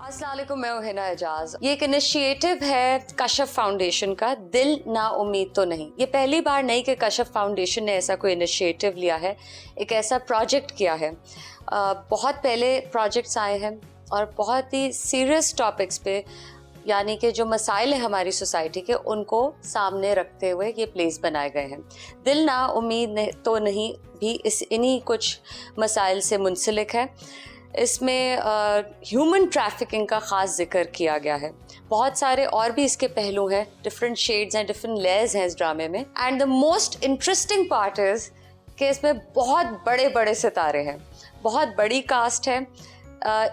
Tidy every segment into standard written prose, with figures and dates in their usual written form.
अस्सलाम वालेकुम, मैं हूं हिना एजाज। ये एक इनिशिएटिव है कशफ फाउंडेशन का, दिल ना उम्मीद तो नहीं। ये पहली बार नहीं कि कशफ फाउंडेशन ने ऐसा कोई इनिशिएटिव लिया है, एक ऐसा प्रोजेक्ट किया है। बहुत पहले प्रोजेक्ट्स आए हैं और बहुत ही सीरियस टॉपिक्स पे, यानी कि जो मसाइल हैं हमारी सोसाइटी के, उनको सामने रखते हुए ये प्लेस बनाए गए हैं। दिल ना उम्मीद तो नहीं भी इन्हीं कुछ मसाइल से मुंसलिक है। इसमें ह्यूमन ट्रैफिकिंग का ख़ास जिक्र किया गया है। बहुत सारे और भी इसके पहलू हैं, डिफरेंट शेड्स हैं, डिफरेंट लेयर्स हैं इस ड्रामे में। And the most interesting part is कि इसमें बहुत बड़े बड़े सितारे हैं, बहुत बड़ी कास्ट है।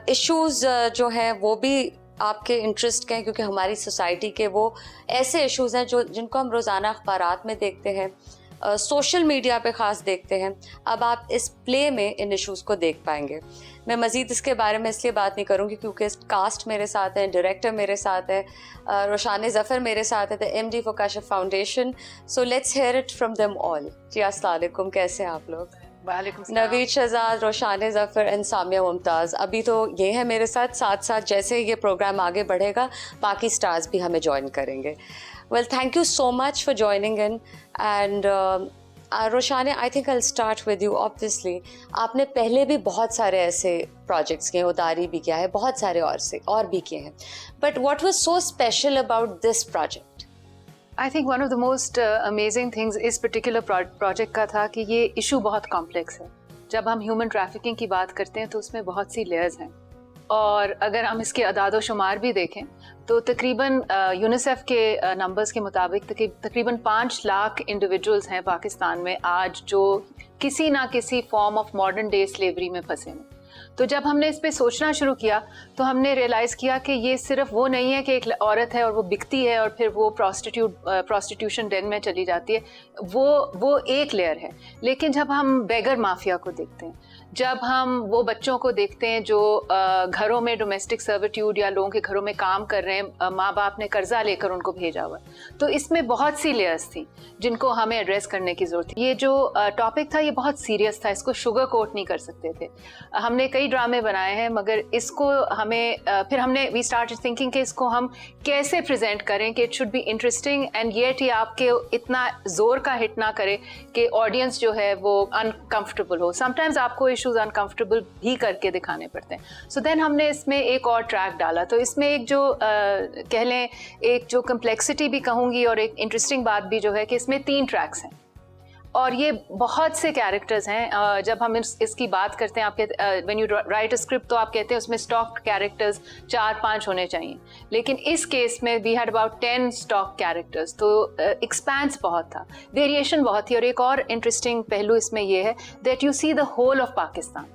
इश्यूज़ जो हैं वो भी आपके इंटरेस्ट के हैं, क्योंकि हमारी सोसाइटी के वो ऐसे इश्यूज़ हैं जिनको हम रोज़ाना अखबारात में देखते हैं, सोशल मीडिया पे ख़ास देखते हैं। अब आप इस प्ले में इन इश्यूज़ को देख पाएंगे। मैं मज़ीद इसके बारे में इसलिए बात नहीं करूँगी क्योंकि कास्ट मेरे साथ है, डायरेक्टर मेरे साथ है, रोशान ज़फ़र मेरे साथ है, the MD for Kashf foundation. So let's hear it from them all. जी अस्सलाम वालेकुम, कैसे हैं आप लोग? नवीद शहजाद, रोशान ज़फ़र एंड सामिया मुमताज़। अभी तो ये है मेरे साथ, साथ साथ जैसे ये प्रोग्राम आगे बढ़ेगा बाकी स्टार्स भी हमें ज्वाइन करेंगे। Well, thank you so much for joining in. And Roshan, I think I'll start with you. Obviously, आपने पहले भी बहुत सारे ऐसे प्रोजेक्ट्स किए, उदारी भी किया है, बहुत सारे और भी किए हैं. But what was so special about this project? I think one of the most amazing things इस particular project का था कि ये issue बहुत complex है. जब हम human trafficking की बात करते हैं तो उसमें बहुत सी layers हैं, और अगर हम इसके अदाद शुमार भी देखें तो तकरीबन यूनिसेफ के नंबर्स के मुताबिक तकरीबन 5 लाख इंडिविजुअल्स हैं पाकिस्तान में आज जो किसी ना किसी form of modern day slavery में फंसे हैं। तो जब हमने इस पे सोचना शुरू किया तो हमने रियलाइज़ किया कि ये सिर्फ वो नहीं है कि एक औरत है और वो बिकती है और फिर वो प्रोस्टिट्यूशन डेन में चली जाती है, वो एक लेयर है। लेकिन जब हम बेगर माफिया को देखते हैं, जब हम वो बच्चों को देखते हैं जो घरों में डोमेस्टिक सर्विट्यूड या लोगों के घरों में काम कर रहे हैं, माँ बाप ने कर्जा लेकर उनको भेजा हुआ, तो इसमें बहुत सी लेयर्स थी जिनको हमें एड्रेस करने की ज़रूरत थी। ये जो टॉपिक था ये बहुत सीरियस था, इसको शुगर कोट नहीं कर सकते थे। हमने कई ड्रामे बनाए हैं मगर इसको हमें फिर हमने वी स्टार्टेड थिंकिंग कि इसको हम कैसे प्रेजेंट करें कि it should be interesting and yet ये आपके इतना ज़ोर का हिट ना करे कि ऑडियंस जो है वो अनकम्फर्टेबल हो। समटाइम्स आपको इश्यूज अनकम्फर्टेबल भी करके दिखाने पड़ते हैं। सो देन हमने इसमें एक और ट्रैक डाला। तो इसमें एक जो कह लें एक जो कम्प्लेक्सिटी भी कहूँगी और एक इंटरेस्टिंग बात भी जो है कि इसमें 3 ट्रैक्स हैं और ये बहुत से कैरेक्टर्स हैं। जब हम इसकी बात करते हैं, आपके when you right a script तो आप कहते हैं उसमें स्टॉक कैरेक्टर्स 4-5 होने चाहिए, लेकिन इस केस में we had about 10 stock characters. तो एक्सपेंस बहुत था, वेरिएशन बहुत थी। और एक और इंटरेस्टिंग पहलू इसमें ये है that you see the whole of Pakistan,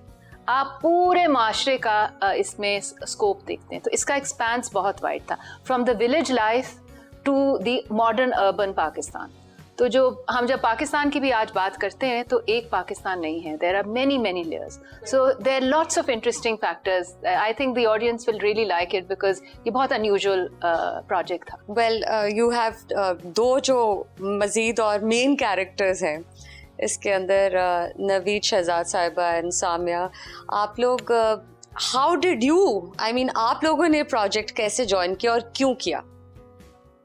आप पूरे माशरे का इसमें स्कोप देखते हैं। तो इसका एक्सपेंस बहुत वाइड था, from the village life to the modern urban Pakistan. तो जो हम जब पाकिस्तान की भी आज बात करते हैं तो एक पाकिस्तान नहीं है, there are many layers, so there are lots of interesting factors. I think the audience will really like it because ये बहुत अनयूजुअल प्रोजेक्ट था। वेल, यू हैव 2 जो मजीद और मेन कैरेक्टर्स हैं इसके अंदर, नवीद शहजाद साहिबा एंड सामिया। आप लोग how did you, I mean आप लोगों ने प्रोजेक्ट कैसे ज्वाइन किया और क्यों किया?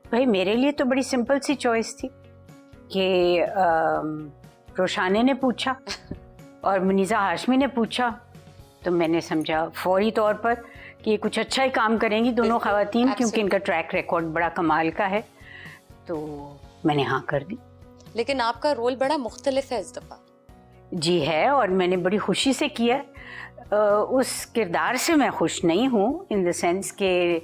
भाई मेरे लिए तो बड़ी सिंपल सी चॉइस थी कि रोशाने ने पूछा और मुनीज़ा हाशमी ने पूछा, तो मैंने समझा फौरी तौर पर कि ये कुछ अच्छा ही काम करेंगी दोनों ख़वातीन, क्योंकि इनका ट्रैक रिकॉर्ड बड़ा कमाल का है। तो मैंने हाँ कर दी। लेकिन आपका रोल बड़ा मुख्तलिफ है इस दफ़ा। जी है, और मैंने बड़ी खुशी से किया। उस किरदार से मैं खुश नहीं हूँ, इन द सेंस कि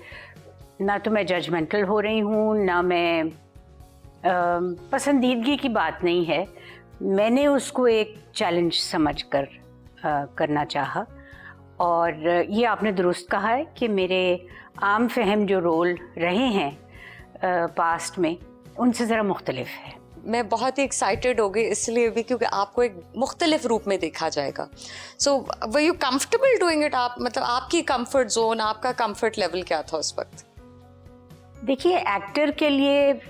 ना तो मैं जजमेंटल हो रही हूँ, ना मैं पसंदीदगी की बात नहीं है। मैंने उसको एक चैलेंज समझकर करना चाहा, और ये आपने दुरुस्त कहा है कि मेरे आम फहम जो रोल रहे हैं पास्ट में उनसे ज़रा मुख्तलिफ है। मैं बहुत ही एक्साइटेड हो गई इसलिए भी क्योंकि आपको एक मुख्तलिफ रूप में देखा जाएगा। So were you comfortable doing it? आप मतलब आपकी कंफर्ट जोन, आपका कंफर्ट लेवल क्या था उस वक्त? देखिए, एक्टर के लिए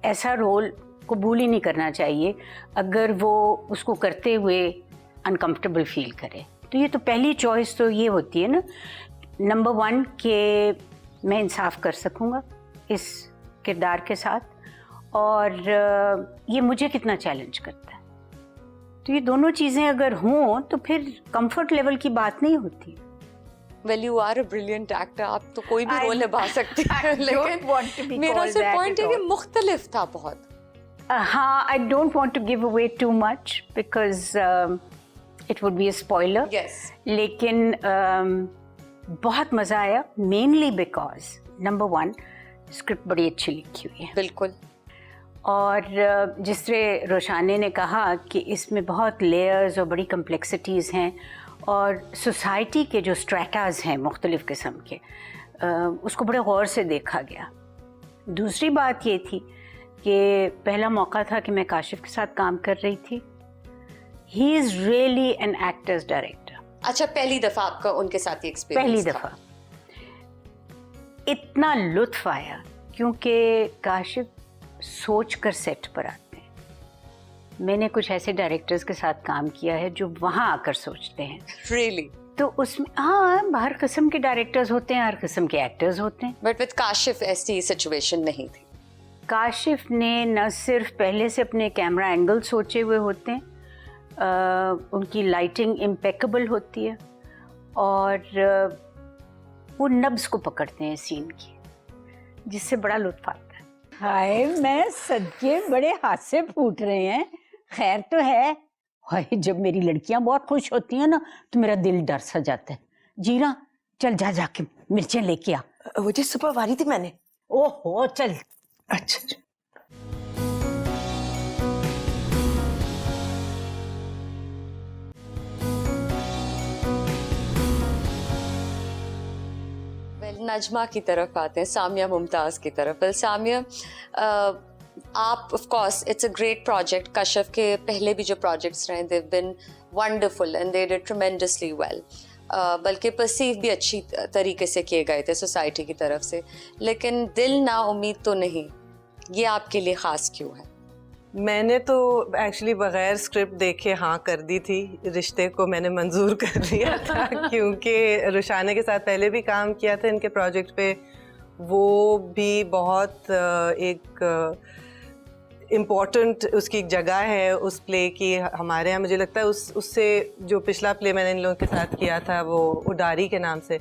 ऐसा रोल कबूल ही नहीं करना चाहिए अगर वो उसको करते हुए अनकम्फर्टेबल फील करे। तो ये तो पहली चॉइस तो ये होती है ना नंबर 1 कि मैं इंसाफ कर सकूँगा इस किरदार के साथ, और ये मुझे कितना चैलेंज करता है। तो ये दोनों चीज़ें अगर हों तो फिर कंफर्ट लेवल की बात नहीं होती। Well you are a brilliant actor, आप तो कोई भी रोल निभा सकती हैं, लेकिन मेरा called सिर्फ that पॉइंट है at कि all. मुख्तलिफ था बहुत। हाँ, I don't want to give away too much because it would be a spoiler. Yes. लेकिन बहुत मज़ा आया, mainly because number 1 स्क्रिप्ट बड़ी अच्छी लिखी हुई है। बिल्कुल। और जिस तरह रोशानी ने कहा कि इसमें बहुत लेयर्स और बड़ी कम्प्लेक्सिटीज़ हैं, और सोसाइटी के जो स्ट्रेटाज हैं मुख्तलिफ़ किस्म के, उसको बड़े गौर से देखा गया। दूसरी बात ये थी कि पहला मौका था कि मैं काशिफ के साथ काम कर रही थी। He is really an actors director. अच्छा, पहली दफ़ा आपका उनके साथ ही एक्सपीरियंस पहली था? दफ़ा इतना लुत्फ़ आया क्योंकि काशिफ सोच कर सेट पर आते हैं। मैंने कुछ ऐसे डायरेक्टर्स के साथ काम किया है जो वहाँ आकर सोचते हैं। Really? तो उसमें हाँ, हर किस्म के डायरेक्टर्स होते हैं, हर किस्म के एक्टर्स होते हैं। बट विद काशिफ ऐसी सिचुएशन नहीं थी। काशिफ ने न सिर्फ पहले से अपने कैमरा एंगल सोचे हुए होते हैं, उनकी लाइटिंग इम्पेकेबल होती है, और वो नब्ज़ को पकड़ते हैं सीन की, जिससे बड़ा लुत्फ़ आता है। हाय, मैं सदके बड़े हाथ से फूट रहे हैं। खैर तो है। हाय, जब मेरी लड़कियां बहुत खुश होती हैं ना तो मेरा दिल डर सा जाता है। जीरा, चल जा जाके मिर्चें लेके आ। वो जी सुबह वारी थी मैंने। ओहो, चल। अच्छा। नजमा की तरफ आते हैं, सामिया मुमताज़ की तरफ। वेल सामिया, आप of course it's a great project. Kashf के पहले भी जो प्रोजेक्ट्स रहे they been wonderful and they did tremendously well, बल्कि परसीव भी अच्छी तरीके से किए गए थे सोसाइटी की तरफ से। लेकिन दिल ना उम्मीद तो नहीं, ये आपके लिए ख़ास क्यों है? मैंने तो एक्चुअली बगैर स्क्रिप्ट देखे हाँ कर दी थी, रिश्ते को मैंने मंजूर कर लिया था क्योंकि रुशाना के साथ पहले भी काम किया था इनके प्रोजेक्ट पे। वो भी बहुत एक इम्पॉर्टेंट उसकी एक जगह है उस प्ले की हमारे यहाँ। मुझे लगता है उससे जो पिछला प्ले मैंने इन लोगों के साथ किया था वो उडारी के नाम से,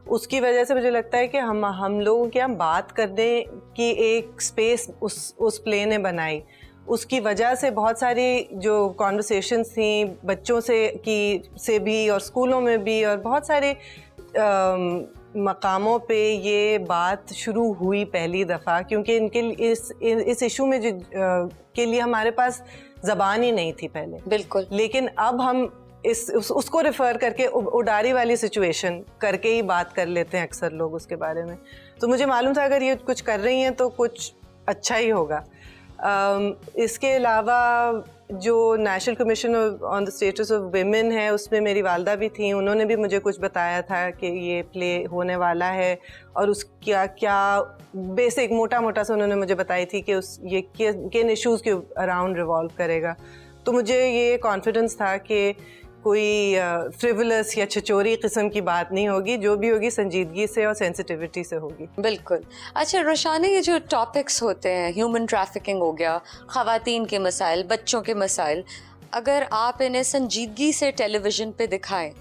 उसकी वजह से मुझे लगता है कि हम लोगों की हम बात करने की एक स्पेस उस प्ले ने बनाई। उसकी वजह से बहुत सारी जो कॉन्वर्सेशंस थी बच्चों से भी और स्कूलों में भी और बहुत सारे मकामों पे ये बात शुरू हुई पहली दफ़ा, क्योंकि इनके इस इशू में जो के लिए हमारे पास ज़बान ही नहीं थी पहले। बिल्कुल। लेकिन अब हम उसको रेफ़र करके उडारी वाली सिचुएशन करके ही बात कर लेते हैं अक्सर लोग उसके बारे में। तो मुझे मालूम था अगर ये कुछ कर रही हैं तो कुछ अच्छा ही होगा। इसके अलावा जो national commission on the status of women है उसमें मेरी वालदा भी थी, उन्होंने भी मुझे कुछ बताया था कि ये प्ले होने वाला है और उसका क्या बेसिक मोटा सा उन्होंने मुझे बताई थी कि ये किन इश्यूज़ के अराउंड रिवॉल्व करेगा। तो मुझे ये कॉन्फिडेंस था कि कोई फ्रिवलस या छिचोरी किस्म की बात नहीं होगी, जो भी होगी संजीदगी से और सेंसिटिविटी से होगी। बिल्कुल। अच्छा रोशानी, ये जो टॉपिक्स होते हैं, ह्यूमन ट्रैफिकिंग हो गया, ख़वातीन के मसाइल, बच्चों के मसाइल, अगर आप इन्हें संजीदगी से टेलीविज़न पे दिखाएं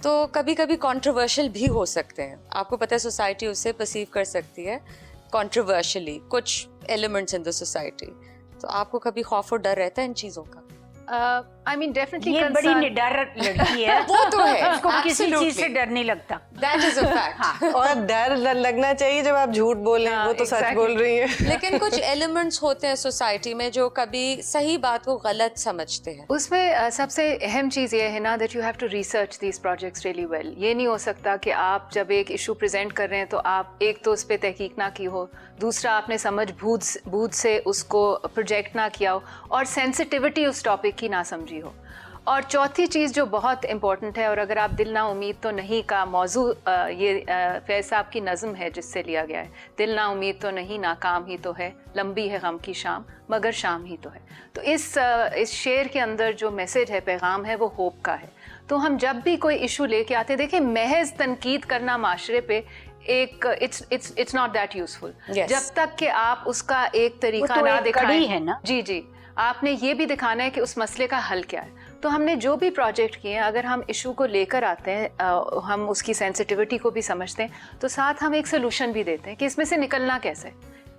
तो कभी कभी कंट्रोवर्शियल भी हो सकते हैं। आपको पता है सोसाइटी उसे परसीव कर सकती है कंट्रोवर्शियली, कुछ एलिमेंट्स इन द सोसाइटी। तो आपको कभी खौफ और डर रहता है इन चीज़ों का? I mean, definitely ये बड़ी निडर लड़की है। वो तो है, उसको किसी absolutely. चीज से डर नहीं लगता। That is a fact. और डर लगना चाहिए जब आप झूठ बोलें, वो तो सच बोल रही हैं। लेकिन कुछ एलिमेंट्स होते हैं सोसाइटी में जो कभी सही बात को गलत समझते हैं। उसमें सबसे अहम चीज़ ये है ना that you have to research these projects really well. ये नहीं हो सकता कि आप जब एक इशू प्रेजेंट कर रहे हैं तो आप एक तो उस पर तहकीक ना की हो, दूसरा आपने समझ बूझ से उसको प्रोजेक्ट ना किया हो, और सेंसिटिविटी उस टॉपिक की ना समझी हो। और चौथी चीज़ जो बहुत इम्पॉर्टेंट है, और अगर आप दिल ना उम्मीद तो नहीं का मौजू ये फैज़ साहब की नज़म है जिससे लिया गया है, दिल ना उम्मीद तो नहीं नाकाम ही तो है, लंबी है गम की शाम मगर शाम ही तो है। तो इस शेर के अंदर जो मैसेज है, पैगाम है, वो होप का है। तो हम जब भी कोई इशू लेके आते हैं, देखिए महज तनकीद करना माशरे पे एक it's not that useful. Yes. जब तक कि आप उसका एक तरीका तो ना एक दिखाएं, कड़ी है ना। जी जी, आपने ये भी दिखाना है कि उस मसले का हल क्या है। तो हमने जो भी प्रोजेक्ट किए हैं, अगर हम इशू को लेकर आते हैं, हम उसकी सेंसिटिविटी को भी समझते हैं, तो साथ हम एक सोल्यूशन भी देते हैं कि इसमें से निकलना कैसे।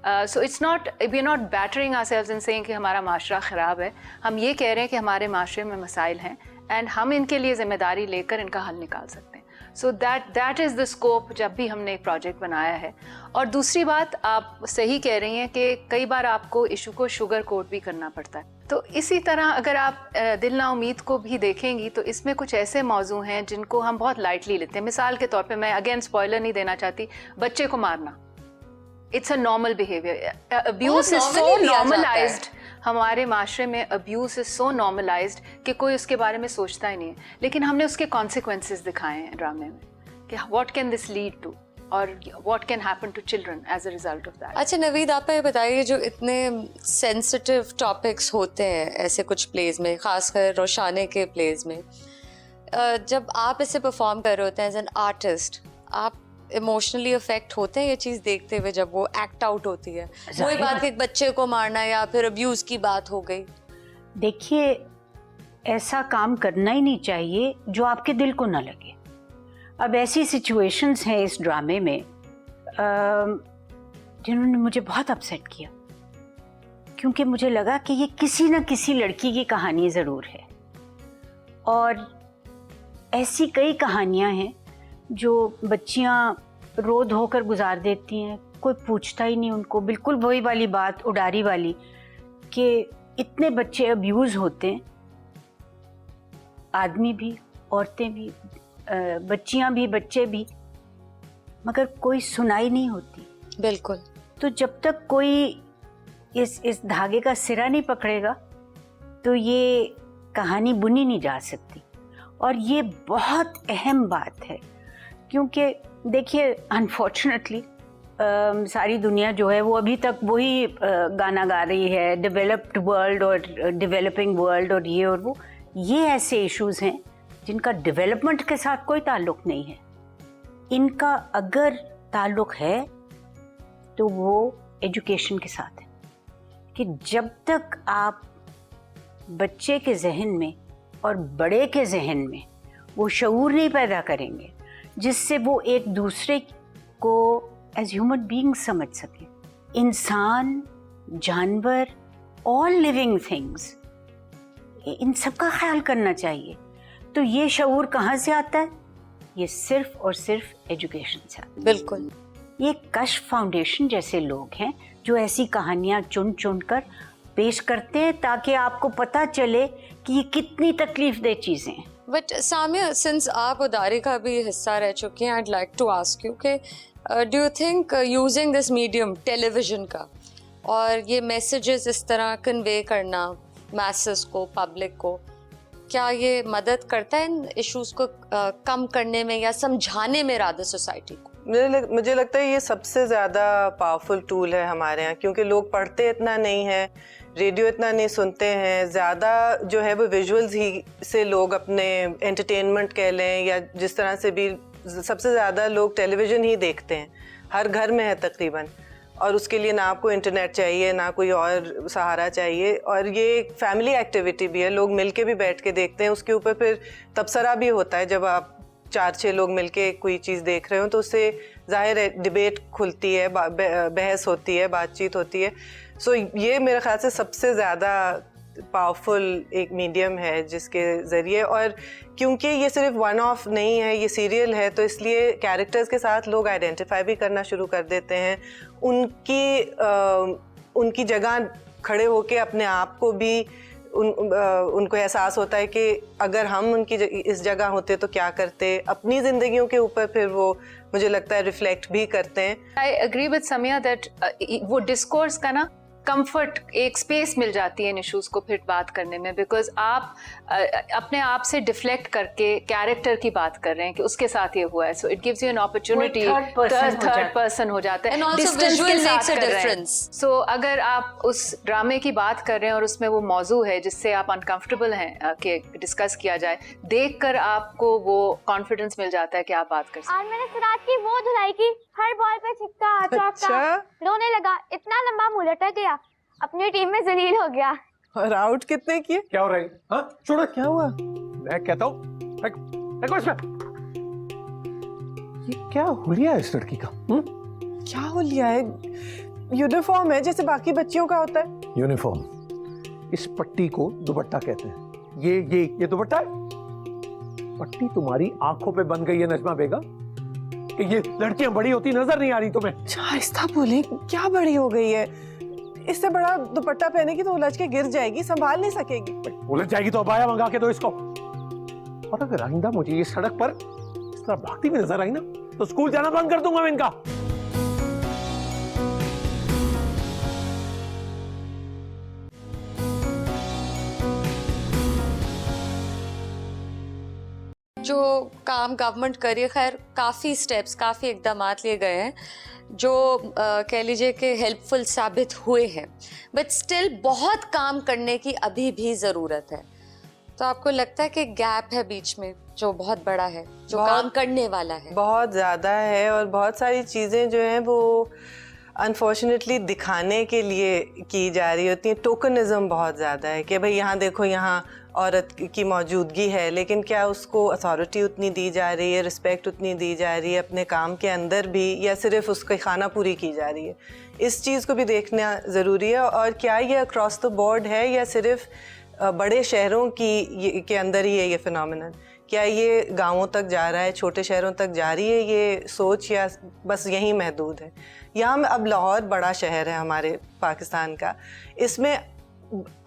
So it's not, we are not battering ourselves in saying कि हमारा माशरा ख़राब है। हम ये कह रहे हैं कि हमारे माशरे में मसाइल हैं एंड हम इनके लिए ज़िम्मेदारी लेकर इनका हल निकाल सकते हैं। So that is the scope जब भी हमने एक प्रोजेक्ट बनाया है। और दूसरी बात, आप सही कह रही हैं कि कई बार आपको इशू को शुगर कोट भी करना पड़ता है। तो इसी तरह अगर आप दिल ना उम्मीद को भी देखेंगी तो इसमें कुछ ऐसे मौजू हैं जिनको हम बहुत लाइटली लेते हैं। मिसाल के तौर पे, मैं अगेन स्पॉइलर नहीं देना चाहती, बच्चे को मारना, it's a normal behaviour. Abuse is so normalised, हमारे माशरे में अब्यूज इज सो नॉर्मलाइज्ड कि कोई उसके बारे में सोचता ही नहीं है। लेकिन हमने उसके कॉन्सिक्वेंसेस दिखाए हैं ड्रामे में कि what can this lead to और what can happen to children as a result of that. अच्छा नवीद, आप ये बताइए, जो इतने सेंसिटिव टॉपिक्स होते हैं ऐसे कुछ प्लेज में, खासकर रोशाने के प्लेज में, जब आप इसे परफॉर्म कर रहे होते हैं एज एन आर्टिस्ट, आप इमोशनली अफेक्ट होते हैं ये चीज़ देखते हुए जब वो एक्ट आउट होती है? वही बात कि एक बच्चे को मारना या फिर अब्यूज़ की बात हो गई। देखिए, ऐसा काम करना ही नहीं चाहिए जो आपके दिल को ना लगे। अब ऐसी सिचुएशंस हैं इस ड्रामे में जिन्होंने मुझे बहुत अपसेट किया, क्योंकि मुझे लगा कि ये किसी न किसी लड़की की कहानी ज़रूर है। और ऐसी कई कहानियां हैं जो बच्चियां रो धो कर गुजार देती हैं, कोई पूछता ही नहीं उनको। बिल्कुल वही वाली बात, उडारी वाली, कि इतने बच्चे अब्यूज़ होते हैं, आदमी भी, औरतें भी, बच्चियां भी, बच्चे भी, मगर कोई सुनाई नहीं होती। बिल्कुल। तो जब तक कोई इस धागे का सिरा नहीं पकड़ेगा तो ये कहानी बुनी नहीं जा सकती। और ये बहुत अहम बात है, क्योंकि देखिए अनफॉर्चुनेटली सारी दुनिया जो है वो अभी तक वही गाना गा रही है, डेवलप्ड वर्ल्ड और डेवलपिंग वर्ल्ड और ये और वो। ये ऐसे इश्यूज़ हैं जिनका डेवलपमेंट के साथ कोई ताल्लुक़ नहीं है। इनका अगर ताल्लुक़ है तो वो एजुकेशन के साथ है, कि जब तक आप बच्चे के जहन में और बड़े के जहन में वो शऊर नहीं पैदा करेंगे जिससे वो एक दूसरे को एज ह्यूमन बीइंग समझ सकें, इंसान, जानवर, ऑल लिविंग थिंग्स, इन सब का ख्याल करना चाहिए। तो ये शऊर कहाँ से आता है? ये सिर्फ और सिर्फ एजुकेशन से आता है। बिल्कुल। ये कश्फ फाउंडेशन जैसे लोग हैं जो ऐसी कहानियाँ चुन चुन कर पेश करते हैं ताकि आपको पता चले कि ये कितनी तकलीफदेह चीज़ें हैं। बट सामिया, सिंस आप उदारी का भी हिस्सा रह चुके हैं, I'd like to ask you कि do you think using this medium television का और ये मैसेजेस इस तरह कन्वे करना मैसेस को, पब्लिक को, क्या ये मदद करता है इन इश्यूज़ को कम करने में या समझाने में रादर सोसाइटी को? मुझे लगता है ये सबसे ज़्यादा पावरफुल टूल है हमारे यहाँ, क्योंकि लोग पढ़ते इतना नहीं है, रेडियो इतना नहीं सुनते हैं, ज़्यादा जो है वो विजुअल्स ही से लोग अपने एंटरटेनमेंट कह लें या जिस तरह से भी, सबसे ज़्यादा लोग टेलीविज़न ही देखते हैं, हर घर में है तकरीबन। और उसके लिए ना आपको इंटरनेट चाहिए ना कोई और सहारा चाहिए, और ये एक फैमिली एक्टिविटी भी है, लोग मिलके भी बैठ के देखते हैं। उसके ऊपर फिर तबसरा भी होता है, जब आप 4-6 लोग मिलके कोई चीज़ देख रहे हो तो उससे ज़ाहिर है डिबेट खुलती है, बहस होती है, बातचीत होती है। सो ये मेरे ख्याल से सबसे ज़्यादा पावरफुल एक मीडियम है जिसके ज़रिए, और क्योंकि ये सिर्फ वन ऑफ नहीं है, ये सीरियल है, तो इसलिए कैरेक्टर्स के साथ लोग आइडेंटिफाई भी करना शुरू कर देते हैं, उनकी जगह खड़े होके अपने आप को भी उनको एहसास होता है कि अगर हम उनकी इस जगह होते तो क्या करते, अपनी ज़िंदगियों के ऊपर फिर वो मुझे लगता है रिफ्लेक्ट भी करते हैं। I agree with Samiya that वो डिस्कोर्स का ना कंफर्ट, एक स्पेस मिल जाती है इन इश्यूज को फिर बात करने में, बिकॉज आप अपने आप से डिफ्लेक्ट करके कैरेक्टर की बात कर रहे हैं कि उसके साथ ये हुआ है, so it gives you an opportunity, third person हो जाता है, And also डिस्टेंस visual के साथ makes a कर रहे हैं। difference. सो अगर आप उस ड्रामे की बात कर रहे हैं और उसमें वो मौजू है जिससे आप अनकंफर्टेबल हैं कि डिस्कस किया जाए, देखकर आपको वो कॉन्फिडेंस मिल जाता है कि आप बात कर सकते हैं। और मैंने सिराज की वो धुलाई की, हर बॉल पे छिक्का चौका, अच्छा। रोने लगा, इतना लंबा मुंह लटक गया, अपनी टीम में जलील हो गया। और आउट कितने किए? क्या हो रहा है? हाँ छोड़ो, क्या हुआ? मैं कहता हूँ देखो इसमें ये क्या हुलिया है इस लड़की का? क्या हो लिया है? यूनिफॉर्म है जैसे बाकी बच्चियों का होता है। यूनिफॉर्म, इस पट्टी को दुपट्टा कहते हैं। ये दुपट्टा है? पट्टी तुम्हारी आंखों पे बन गई है नजमा बेगम कि ये लड़कियां बड़ी होती नजर नहीं आ रही तुम्हें? आहिस्ता बोले, क्या बड़ी हो गई है? इससे बड़ा दुपट्टा पहनेगी तो उलझ के गिर जाएगी, संभाल नहीं सकेगी। उलझ जाएगी तो अबाया मंगा के दो इसको। और अगर आइंदा मुझे ये सड़क पर इस तरह भागती हुई नजर आई ना तो स्कूल जाना बंद कर दूंगा मैं इनका। जो काम गवर्नमेंट कर रही है, खैर काफ़ी स्टेप्स, काफ़ी इकदामात लिए गए हैं जो कह लीजिए कि हेल्पफुल साबित हुए हैं, बट स्टिल बहुत काम करने की अभी भी ज़रूरत है। तो आपको लगता है कि गैप है बीच में जो बहुत बड़ा है, जो काम करने वाला है? बहुत ज़्यादा है, और बहुत सारी चीज़ें जो हैं वो अनफॉर्चुनेटली दिखाने के लिए की जा रही होती हैं। टोकनिज्म बहुत ज़्यादा है कि भाई यहाँ देखो, यहाँ औरत की मौजूदगी है, लेकिन क्या उसको अथॉरिटी उतनी दी जा रही है, रिस्पेक्ट उतनी दी जा रही है अपने काम के अंदर भी, या सिर्फ उसकी खाना पूरी की जा रही है? इस चीज़ को भी देखना ज़रूरी है। और क्या ये अक्रॉस द बोर्ड है या सिर्फ बड़े शहरों के अंदर ही है ये फिनोमिनन? क्या ये गांवों तक जा रहा है, छोटे शहरों तक जा रही है ये सोच, या बस यहीं महदूद है? यहाँ अब लाहौर बड़ा शहर है हमारे पाकिस्तान का, इसमें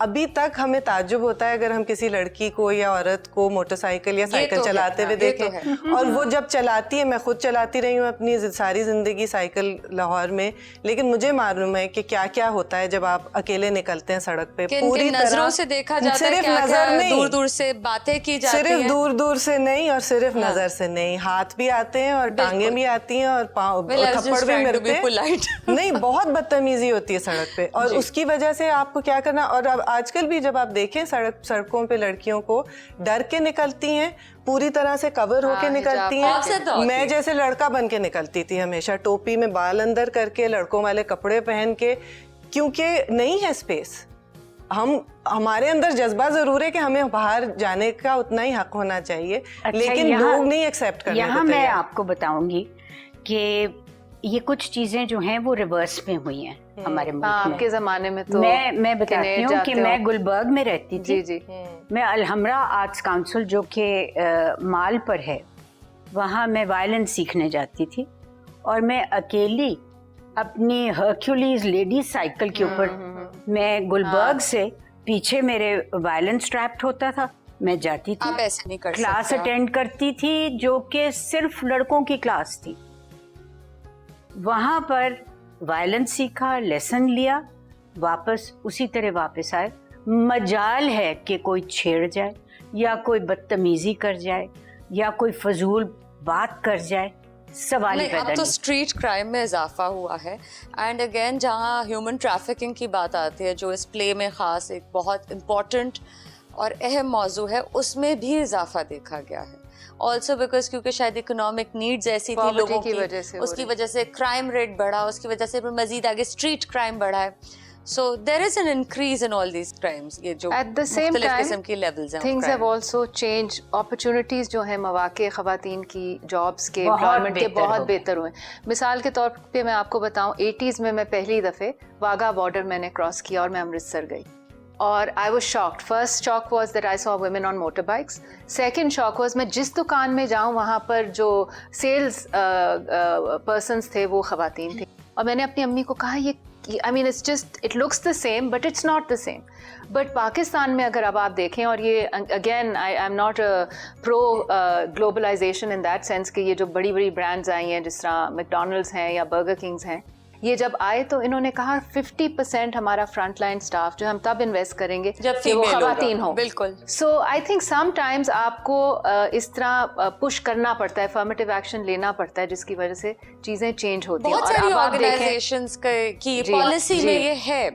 अभी तक हमें ताज्जुब होता है अगर हम किसी लड़की को या औरत को मोटरसाइकिल या साइकिल चलाते हुए देखें। और वो जब चलाती है, मैं खुद चलाती रही हूँ अपनी सारी ज़िंदगी साइकिल लाहौर में, लेकिन मुझे मालूम है कि क्या क्या होता है जब आप अकेले निकलते हैं सड़क पे। पूरी नजरों से देखा जाता है, सिर्फ क्या नजर नहीं, दूर दूर से बातें की जाती हैं, सिर्फ दूर दूर से नहीं और सिर्फ नजर से नहीं, हाथ भी आते हैं और टांगे भी आती हैं और थप्पड़ भी मिलते हैं। नहीं, बहुत बदतमीजी होती है सड़क पे, और उसकी वजह से आपको क्या करना। और अब आजकल भी जब आप देखें सड़कों पे लड़कियों को डर के निकलती हैं, पूरी तरह से कवर होके निकलती हैं। मैं जैसे लड़का बन के निकलती थी हमेशा, टोपी में बाल अंदर करके, लड़कों वाले कपड़े पहन के, क्योंकि नहीं है स्पेस। हमारे अंदर जज्बा जरूर है कि हमें बाहर जाने का उतना ही हक होना चाहिए, लेकिन लोग नहीं एक्सेप्ट करने यहाँ मैं आपको बताऊंगी कि ये कुछ चीजें जो हैं वो रिवर्स में हुई हैं हमारे मुल्क में। आपके जमाने में तो मैं बताती हूँ कि मैं गुलबर्ग में रहती थी। जी। मैं अलहमरा आर्ट्स काउंसिल जो कि माल पर है, वहाँ मैं वायलिन सीखने जाती थी, और मैं अकेली अपनी हर्क्यूलीज लेडीज साइकिल के ऊपर मैं गुलबर्ग से, पीछे मेरे वायलिन स्ट्रैप्ड होता था, मैं जाती थी, आप ऐसे नहीं कर क्लास सकते। अटेंड करती थी जो कि सिर्फ लड़कों की क्लास थी। वहाँ पर वायलिन सीखा, लेसन लिया, वापस उसी तरह वापस आए। मजाल है कि कोई छेड़ जाए या कोई बदतमीजी कर जाए या कोई फजूल बात कर जाए, सवाल नहीं, पैदा अब तो नहीं। स्ट्रीट क्राइम में इजाफा हुआ है। एंड अगेन जहाँ ह्यूमन ट्रैफिकिंग की बात आती है, जो इस प्ले में ख़ास एक बहुत इम्पॉर्टेंट और अहम मौजू है, उसमें भी इजाफा देखा गया है। ऑल्सो बिकॉज क्योंकि शायद इकोनॉमिक नीड्स ऐसी थी लोगों की, उसकी वजह से क्राइम रेट बढ़ा, उसकी वजह से मजीद आगे स्ट्रीट क्राइम बढ़ा है। So there is an increase in all these crimes. ये जो At the same मुख्तलिफ time, किस्म की levels हैं things have also changed. Opportunities जो है मौके ख़वातीन की जॉब्स के, एम्प्लॉयमेंट के बहुत बेहतर हुए। मिसाल के तौर पे मैं आपको बताऊं, 80s में मैं पहली दफ़े वाघा बॉर्डर मैंने क्रॉस किया और मैं अमृतसर गई, और I was shocked. First shock was that I saw women on motorbikes. Second shock was मैं जिस दुकान में जाऊं वहाँ पर जो सेल्स पर्सन्स थे वो ख़वातीन थी, और मैंने अपनी अम्मी को कहा ये I mean, it's just, it looks the same, but it's not the same. But Pakistan में अगर अब आप देखें, और ये again, I'm not a pro globalization in that sense कि ये जो बड़ी बड़ी brands आई हैं जिस तरह McDonald's हैं या Burger Kings हैं, ये जब आए तो इन्होंने कहा 50% हमारा फ्रंट लाइन स्टाफ जो हम तब इन्वेस्ट करेंगे जब कि वो female होगा। खवातीन हो। बिल्कुल। सो आई थिंक समटाइम्स आपको इस तरह पुश करना पड़ता है, अफर्मेटिव एक्शन लेना पड़ता है, जिसकी वजह से चीजें चेंज होती हैं। बहुत और सारी अब आप देखें, ऑर्गेनाइजेशंस की जी, पॉलिसी जी। में ये है,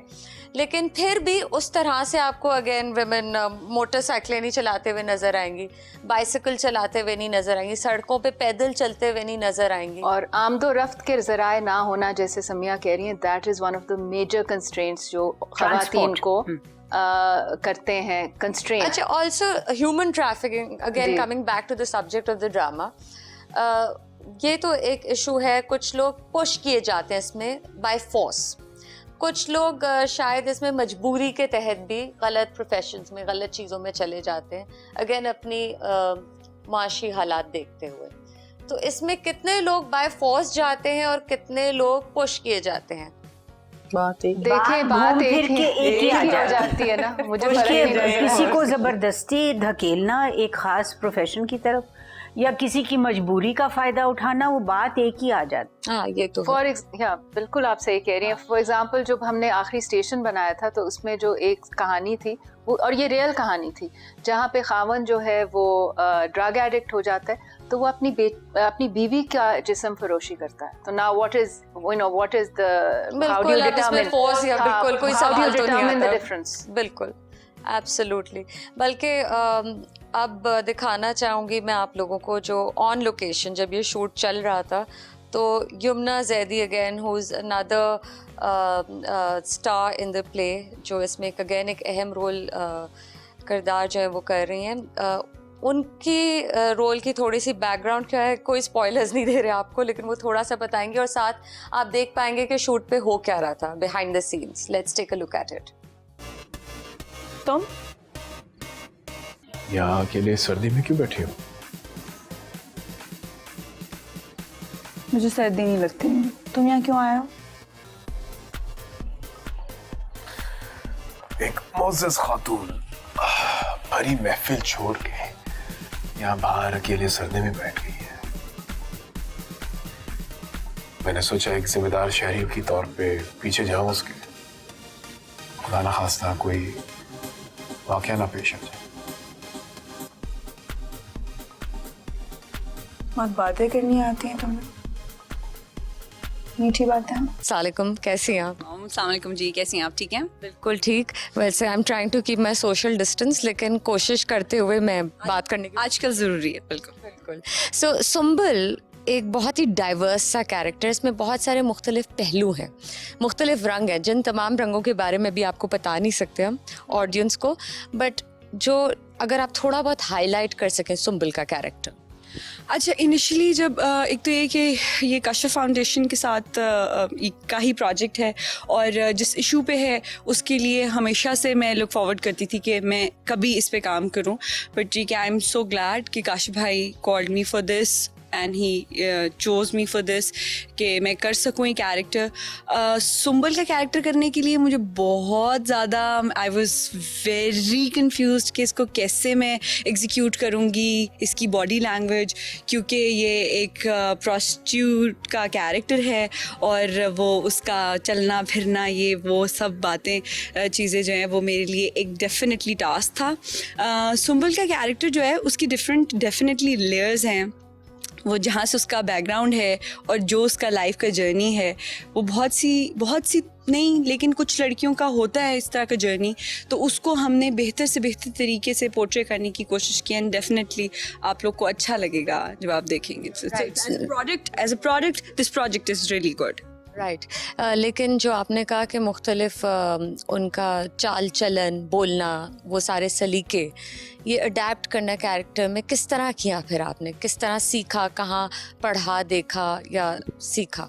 लेकिन फिर भी उस तरह से आपको अगेन विमेन मोटरसाइकिलें नहीं चलाते हुए नजर आएंगी, बाइसिकल चलाते हुए नहीं नजर आएंगी, सड़कों पे पैदल चलते हुए नहीं नजर आएंगी। और आमदो रफ्त के जराए ना होना, जैसे समिया कह रही हैं, that is one of the major constraints जो खवातीन को करते हैं कंस्ट्रेंट। अच्छा, also human trafficking, again coming back to the subject of the drama, ये तो एक इशू है। कुछ लोग पुश किए जाते हैं इसमें बाय फोर्स, कुछ लोग शायद इसमें मजबूरी के तहत भी गलत प्रोफेशंस में, गलत चीज़ों में चले जाते हैं, अगेन अपनी माशी हालात देखते हुए। तो इसमें कितने लोग बाय फोर्स जाते हैं और कितने लोग पुश किए जाते हैं? बात एक देखिए, बात घूम फिर एक के एक ही आ हो जाती जाती है ना, मुझे उसके फर्क नहीं पड़ता। किसी को जबरदस्ती धकेलना एक खास प्रोफेशन की तरफ या किसी की मजबूरी का फायदा उठाना, वो बात एक ही आ जाती। हाँ, ये तो बिल्कुल आप सही कह रही हैं। फॉर एग्जाम्पल, जब हमने आखिरी स्टेशन बनाया था तो उसमें जो एक कहानी थी वो, और ये रियल कहानी थी, जहाँ पे खावन जो है वो ड्रग एडिक्ट हो जाता है, तो वो अपनी बीवी का जिस्म फरोशी करता है। तो now what is the how do you determine force या बिल्कुल कोई सवाल तो नहीं द आता। डिफरेंस? बिल्कुल, एब्सोल्युटली। बल्कि अब दिखाना चाहूँगी मैं आप लोगों को जो ऑन लोकेशन जब ये शूट चल रहा था, तो Yamuna Zaidi again who is another star in the play, जो इसमें एक अहम रोल किरदार जो है वो कर रही हैं। उनकी रोल की थोड़ी सी बैकग्राउंड क्या है, कोई स्पॉयलर्स नहीं दे रहे आपको, लेकिन वो थोड़ा सा बताएंगे और साथ आप देख पाएंगे कि शूट पे हो क्या रहा था behind the scenes. Let's take a look at it. तुम यहाँ अकेले सर्दी में क्यों बैठी हो? मुझे सर्दी नहीं लगती। तुम यहाँ क्यों आए हो? एक मोअज़्ज़ज़ खातून भरी महफिल छोड़ के यहाँ बाहर अकेले सर्दी में बैठ गई है। मैंने सोचा एक जिम्मेदार शहरी के तौर पे पीछे जाऊं उसके, खुदा ना खास्ता कोई वाकया ना पेश आ जाए। बहुत बातें करनी आती हैं तुम्हें, मीठी बातें। सलाम, कैसी हैं आप? अस्सलाम जी, कैसी हैं आप? ठीक हैं? बिल्कुल ठीक। वैसे I am trying to keep my social distance, लेकिन कोशिश करते हुए मैं बात करने की आजकल ज़रूरी है। बिल्कुल। सो सुंबल एक बहुत ही डाइवर्स सा कैरेक्टर, इसमें बहुत सारे मुख्तलिफ पहलू हैं, मुख्तलिफ रंग हैं, जिन तमाम रंगों के बारे में भी आपको बता नहीं सकते हम ऑडियंस को, बट जो अगर आप थोड़ा बहुत हाईलाइट कर सकें सुंबल का कैरेक्टर। अच्छा, इनिशियली जब एक तो ये कि ये कश्यप फाउंडेशन के साथ का ही प्रोजेक्ट है, और जिस इशू पे है उसके लिए हमेशा से मैं लुक फॉरवर्ड करती थी कि मैं कभी इस पे काम करूं। बट ठीक है, आई एम सो ग्लैड कि काशिफ भाई called me for this and he chose me for this कि मैं कर सकूँ ये कैरेक्टर। सुंबल का कैरेक्टर करने के लिए मुझे बहुत ज़्यादा आई वॉज वेरी कन्फ्यूज कि इसको कैसे मैं एग्जीक्यूट करूँगी, इसकी बॉडी लैंग्वेज, क्योंकि ये एक प्रोस्टिट्यूट का कैरेक्टर है और वो उसका चलना फिरना, ये वो सब बातें चीज़ें जो हैं वो मेरे लिए एक डेफिनेटली टास्क था। सुंबल का कैरेक्टर जो है उसकी डेफिनेटली लेयर्स हैं। वो जहाँ से उसका बैकग्राउंड है और जो उसका लाइफ का जर्नी है, वो बहुत सी नहीं, लेकिन कुछ लड़कियों का होता है इस तरह का जर्नी, तो उसको हमने बेहतर से बेहतर तरीके से पोर्ट्रे करने की कोशिश की, एंड डेफिनेटली आप लोग को अच्छा लगेगा जब आप देखेंगे। As a product this project is really good. Right. लेकिन जो आपने कहा कि मुख्तलिफ उनका चाल चलन, बोलना, वो सारे सलीके, ये अडेप्ट करना कैरेक्टर में किस तरह किया, फिर आपने किस तरह सीखा, कहाँ पढ़ा, देखा या सीखा?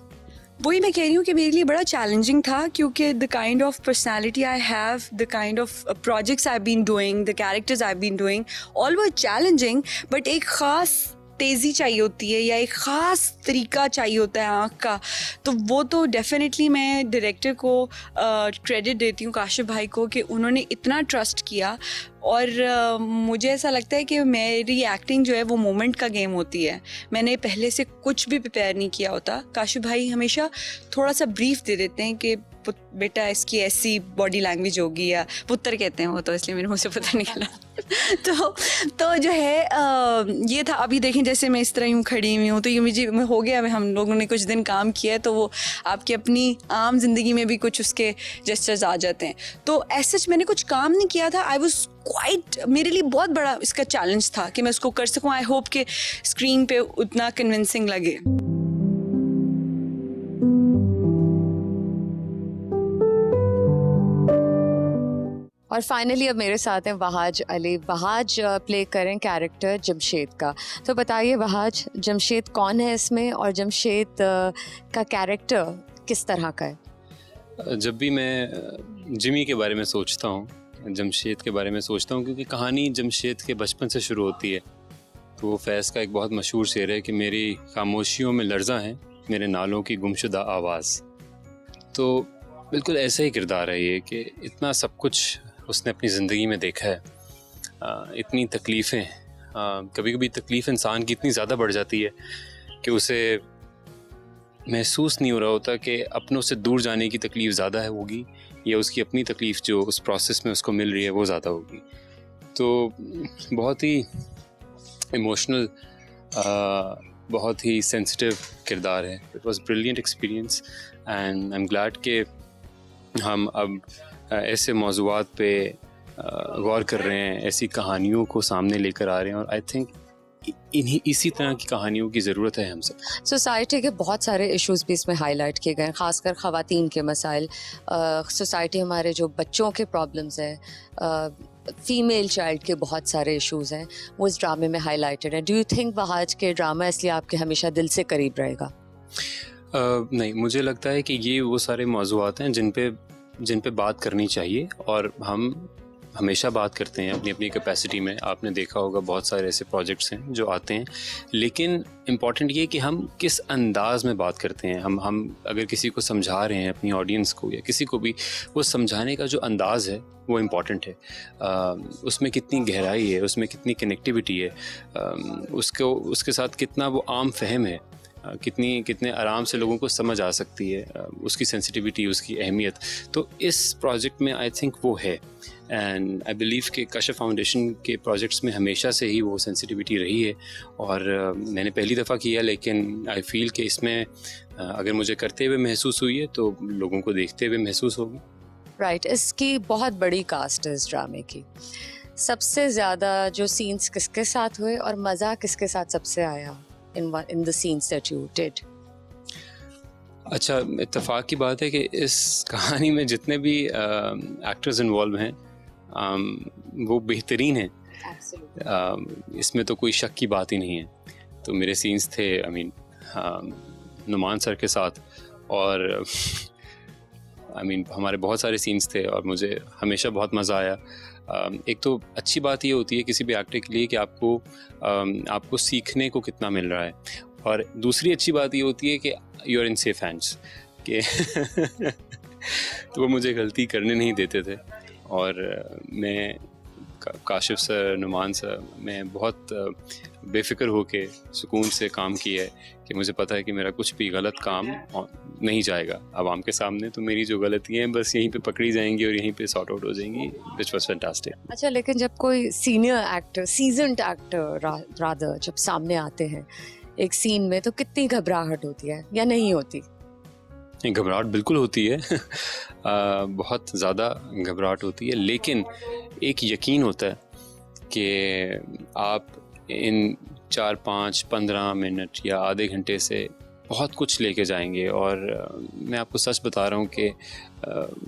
वही मैं कह रही हूँ कि मेरे लिए बड़ा चैलेंजिंग था, क्योंकि the kind of personality I have, the kind of projects I been doing, the characters I been doing, all were challenging, but एक ख़ास तेज़ी चाहिए होती है या एक ख़ास तरीका चाहिए होता है आँख का, तो वो तो डेफिनेटली मैं डायरेक्टर को क्रेडिट देती हूँ, काशिफ भाई को, कि उन्होंने इतना ट्रस्ट किया। और मुझे ऐसा लगता है कि मेरी एक्टिंग जो है वो मोमेंट का गेम होती है। मैंने पहले से कुछ भी प्रिपेयर नहीं किया होता। काशिफ भाई हमेशा थोड़ा सा ब्रीफ दे देते हैं कि बेटा इसकी ऐसी बॉडी लैंग्वेज होगी, या पुत्र कहते हैं वो, तो इसलिए मेरे मुँह से पता निकला। तो जो है ये था। अभी देखें जैसे मैं इस तरह यूँ खड़ी हुई हूँ, तो ये मुझे हो गया, हम लोगों ने कुछ दिन काम किया है, तो वो आपकी अपनी आम जिंदगी में भी कुछ उसके जेस्चर्स आ जाते हैं। तो ऐसा मैंने कुछ काम नहीं किया था। आई वॉज क्वाइट, मेरे लिए बहुत बड़ा इसका चैलेंज था कि मैं उसको कर सकूँ। आई होप कि स्क्रीन पे उतना कन्विंसिंग लगे। और फाइनली अब मेरे साथ हैं वहाज अली। वहाज प्ले करें कैरेक्टर जमशेद का। तो बताइए वहाज, जमशेद कौन है इसमें, और जमशेद का कैरेक्टर किस तरह का है? जब भी मैं जिमी के बारे में सोचता हूँ, जमशेद के बारे में सोचता हूँ, क्योंकि कहानी जमशेद के बचपन से शुरू होती है। तो वो फैज़ का एक बहुत मशहूर शेर है कि मेरी खामोशियों में लर्ज़ा है मेरे नालों की गुमशुदा आवाज़। तो बिल्कुल ऐसा ही किरदार है ये कि इतना सब कुछ उसने अपनी ज़िंदगी में देखा है, इतनी तकलीफ़ें, कभी कभी तकलीफ़ इंसान की इतनी ज़्यादा बढ़ जाती है कि उसे महसूस नहीं हो रहा होता कि अपनों से दूर जाने की तकलीफ़ ज़्यादा है होगी या उसकी अपनी तकलीफ़ जो उस प्रोसेस में उसको मिल रही है वो ज़्यादा होगी। तो बहुत ही इमोशनल, बहुत ही सेंसिटिव किरदार है। It was brilliant experience and I am glad कि हम अब ऐसे मौज़ूआत पे गौर कर रहे हैं, ऐसी कहानियों को सामने लेकर आ रहे हैं, और आई थिंक इसी तरह की कहानियों की ज़रूरत है हम सब। सोसाइटी के बहुत सारे इश्यूज भी इसमें हाईलाइट किए गए हैं, ख़ासकर ख़वातीन के मसाइल। सोसाइटी हमारे जो बच्चों के प्रॉब्लम्स हैं, फीमेल चाइल्ड के बहुत सारे इश्यूज हैं, वो इस ड्रामे में हाईलाइटेड है। डू यू थिंक वहाज के ड्रामा इसलिए आपके हमेशा दिल से करीब रहेगा? नहीं, मुझे लगता है कि ये वो सारे मौज़ूआत हैं जिन पे बात करनी चाहिए, और हम हमेशा बात करते हैं अपनी अपनी कैपेसिटी में। आपने देखा होगा बहुत सारे ऐसे प्रोजेक्ट्स हैं जो आते हैं, लेकिन इम्पॉर्टेंट ये कि हम किस अंदाज़ में बात करते हैं। हम अगर किसी को समझा रहे हैं, अपनी ऑडियंस को या किसी को भी, वो समझाने का जो अंदाज़ है वो इम्पॉर्टेंट है। उसमें कितनी गहराई है, उसमें कितनी कनेक्टिविटी है, उसके साथ कितना वो आम फहम है, कितने आराम से लोगों को समझ आ सकती है, उसकी सेंसिटिविटी, उसकी अहमियत। तो इस प्रोजेक्ट में आई थिंक वो है, एंड आई बिलीव कि काशिफ फाउंडेशन के प्रोजेक्ट्स में हमेशा से ही वो सेंसिटिविटी रही है, और मैंने पहली दफ़ा किया, लेकिन आई फील कि इसमें अगर मुझे करते हुए महसूस हुई है तो लोगों को देखते हुए महसूस होगी। राइट, इसकी बहुत बड़ी कास्ट है इस ड्रामे की। सबसे ज़्यादा जो सीन्स किसके साथ हुए और मज़ा किसके साथ सबसे आया in the scenes that you did? अच्छा, इत्तेफाक की बात है कि इस कहानी में जितने भी एक्टर्स इन्वॉल्व हैं वो बेहतरीन हैं। इसमें तो कोई शक की बात ही नहीं है। तो मेरे सीन्स थे नुमान सर के साथ, और हमारे बहुत सारे सीन्स थे, और मुझे हमेशा बहुत मज़ा आया। एक तो अच्छी बात ये होती है किसी भी एक्टर के लिए कि आपको सीखने को कितना मिल रहा है, और दूसरी अच्छी बात ये होती है कि you are in safe hands, कि तो वो मुझे गलती करने नहीं देते थे। और मैं काशिफ सर, नुमान सर, मैं बहुत बेफिक्र होके सुकून से काम किया है कि मुझे पता है कि मेरा कुछ भी गलत काम नहीं जाएगा आवाम के सामने। तो मेरी जो गलतियाँ हैं बस यहीं पे पकड़ी जाएंगी और यहीं पे सॉर्ट आउट हो जाएंगी, व्हिच वाज फैंटास्टिक। अच्छा, लेकिन जब कोई senior actor, seasoned actor rather जब सामने आते हैं एक सीन में, तो कितनी घबराहट होती है या नहीं होती? घबराहट बिल्कुल होती है बहुत ज़्यादा घबराहट होती है, लेकिन एक यकीन होता है कि आप इन 4, 5, 15 मिनट या आधे घंटे से बहुत कुछ लेके जाएंगे। और मैं आपको सच बता रहा हूँ कि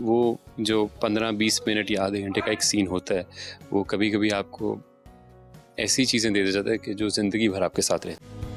वो जो 15-20 मिनट या आधे घंटे का एक सीन होता है, वो कभी कभी आपको ऐसी चीज़ें दे जाता है कि जो ज़िंदगी भर आपके साथ रहती है।